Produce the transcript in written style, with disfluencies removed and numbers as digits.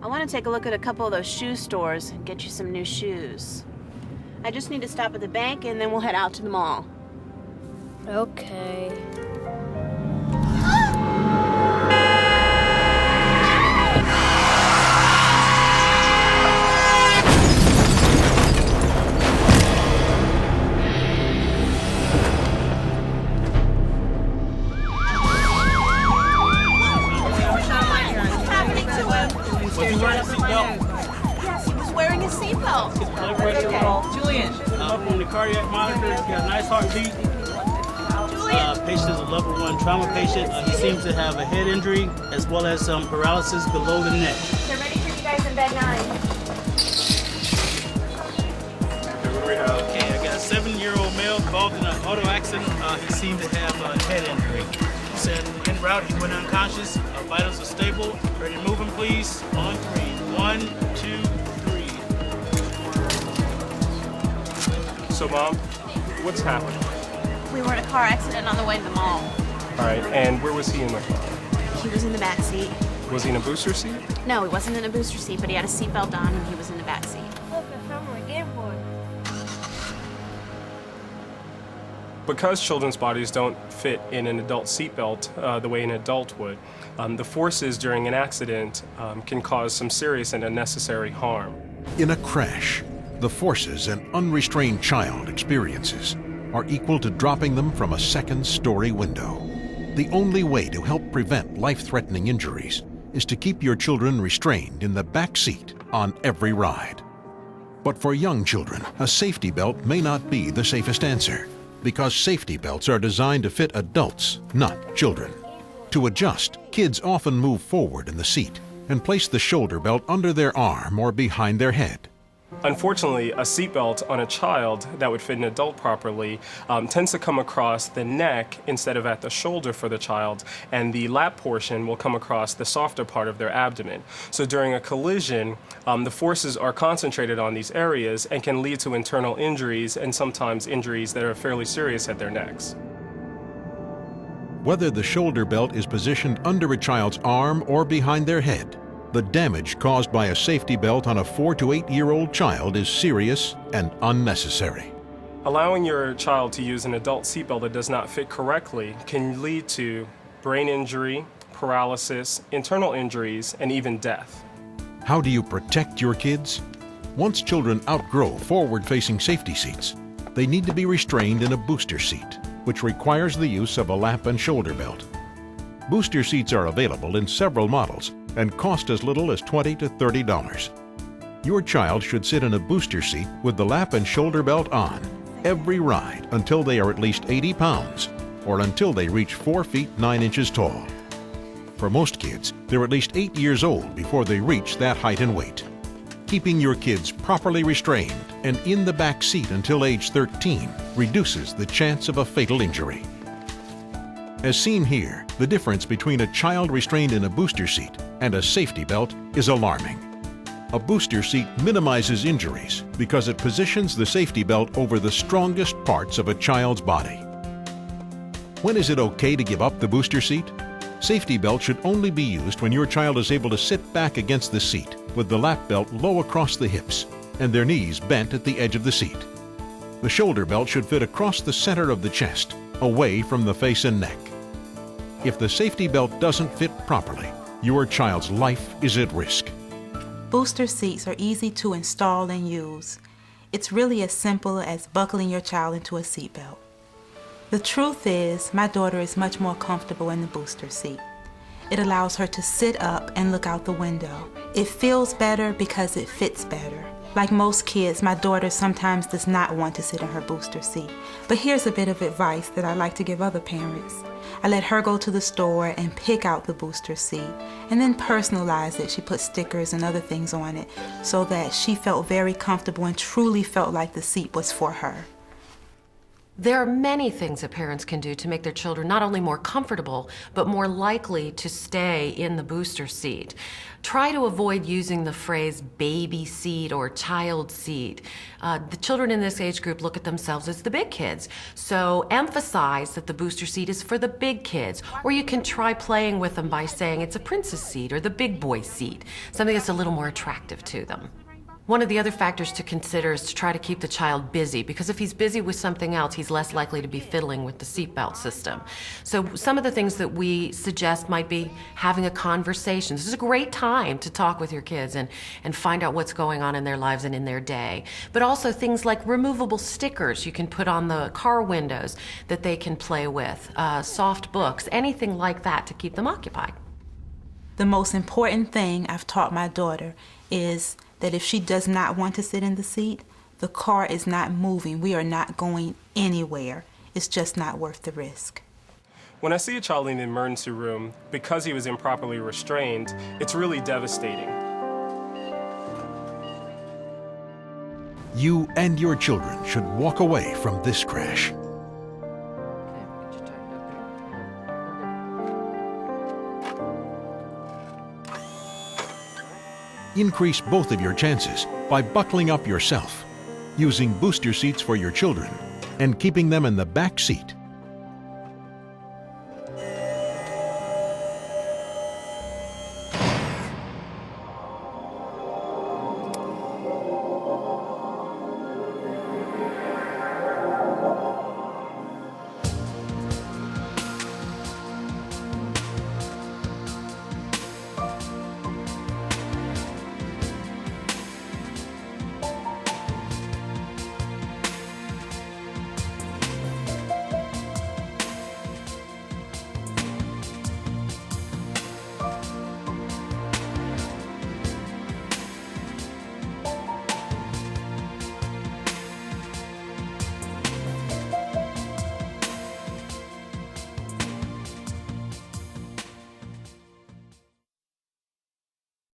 I want to take a look at a couple of those shoe stores and get you some new shoes. I just need to stop at the bank and then we'll head out to the mall. Okay. Was he wearing a seatbelt? Yes, he was wearing a seatbelt. Julian. From the cardiac monitor, he's got a nice heartbeat. Patient is a level 1 trauma patient. He seems to have a head injury as well as some paralysis below the neck. They're ready for you guys in bed 9. Okay, I got a 7-year-old male involved in an auto accident. He seemed to have a head injury. He said en route he went unconscious. Vitals are stable. Ready to move him, please. On 3. 1, 2, 3. So, Mom, what's happening? We were in a car accident on the way to the mall. All right, and where was he in the car? He was in the back seat. Was he in a booster seat? No, he wasn't in a booster seat, but he had a seatbelt on and he was in the back seat. Look, I found my Game Boy. Because children's bodies don't fit in an adult seatbelt the way an adult would, the forces during an accident can cause some serious and unnecessary harm. In a crash, the forces an unrestrained child experiences are equal to dropping them from a second-story window. The only way to help prevent life-threatening injuries is to keep your children restrained in the back seat on every ride. But for young children, a safety belt may not be the safest answer, because safety belts are designed to fit adults, not children. To adjust, kids often move forward in the seat and place the shoulder belt under their arm or behind their head. Unfortunately, a seatbelt on a child that would fit an adult properly tends to come across the neck instead of at the shoulder for the child, and the lap portion will come across the softer part of their abdomen. So during a collision, the forces are concentrated on these areas and can lead to internal injuries and sometimes injuries that are fairly serious at their necks. Whether the shoulder belt is positioned under a child's arm or behind their head, the damage caused by a safety belt on a 4 to 8-year-old child is serious and unnecessary. Allowing your child to use an adult seatbelt that does not fit correctly can lead to brain injury, paralysis, internal injuries, and even death. How do you protect your kids? Once children outgrow forward-facing safety seats, they need to be restrained in a booster seat, which requires the use of a lap and shoulder belt. Booster seats are available in several models and cost as little as $20 to $30. Your child should sit in a booster seat with the lap and shoulder belt on every ride until they are at least 80 pounds or until they reach 4 feet 9 inches tall. For most kids, they're at least 8 years old before they reach that height and weight. Keeping your kids properly restrained and in the back seat until age 13 reduces the chance of a fatal injury. As seen here, the difference between a child restrained in a booster seat and a safety belt is alarming. A booster seat minimizes injuries because it positions the safety belt over the strongest parts of a child's body. When is it okay to give up the booster seat? Safety belt should only be used when your child is able to sit back against the seat with the lap belt low across the hips and their knees bent at the edge of the seat. The shoulder belt should fit across the center of the chest, away from the face and neck. If the safety belt doesn't fit properly, your child's life is at risk. Booster seats are easy to install and use. It's really as simple as buckling your child into a seatbelt. The truth is, my daughter is much more comfortable in the booster seat. It allows her to sit up and look out the window. It feels better because it fits better. Like most kids, my daughter sometimes does not want to sit in her booster seat. But here's a bit of advice that I like to give other parents. I let her go to the store and pick out the booster seat and then personalize it. She put stickers and other things on it so that she felt very comfortable and truly felt like the seat was for her. There are many things that parents can do to make their children not only more comfortable, but more likely to stay in the booster seat. Try to avoid using the phrase baby seat or child seat. The children in this age group look at themselves as the big kids. So emphasize that the booster seat is for the big kids. Or you can try playing with them by saying it's a princess seat or the big boy seat, something that's a little more attractive to them. One of the other factors to consider is to try to keep the child busy, because if he's busy with something else, he's less likely to be fiddling with the seatbelt system. So some of the things that we suggest might be having a conversation. This is a great time to talk with your kids and find out what's going on in their lives and in their day. But also things like removable stickers you can put on the car windows that they can play with, soft books, anything like that to keep them occupied. The most important thing I've taught my daughter is that if she does not want to sit in the seat, the car is not moving. We are not going anywhere. It's just not worth the risk. When I see a child in the emergency room, because he was improperly restrained, it's really devastating. You and your children should walk away from this crash. Increase both of your chances by buckling up yourself, using booster seats for your children, and keeping them in the back seat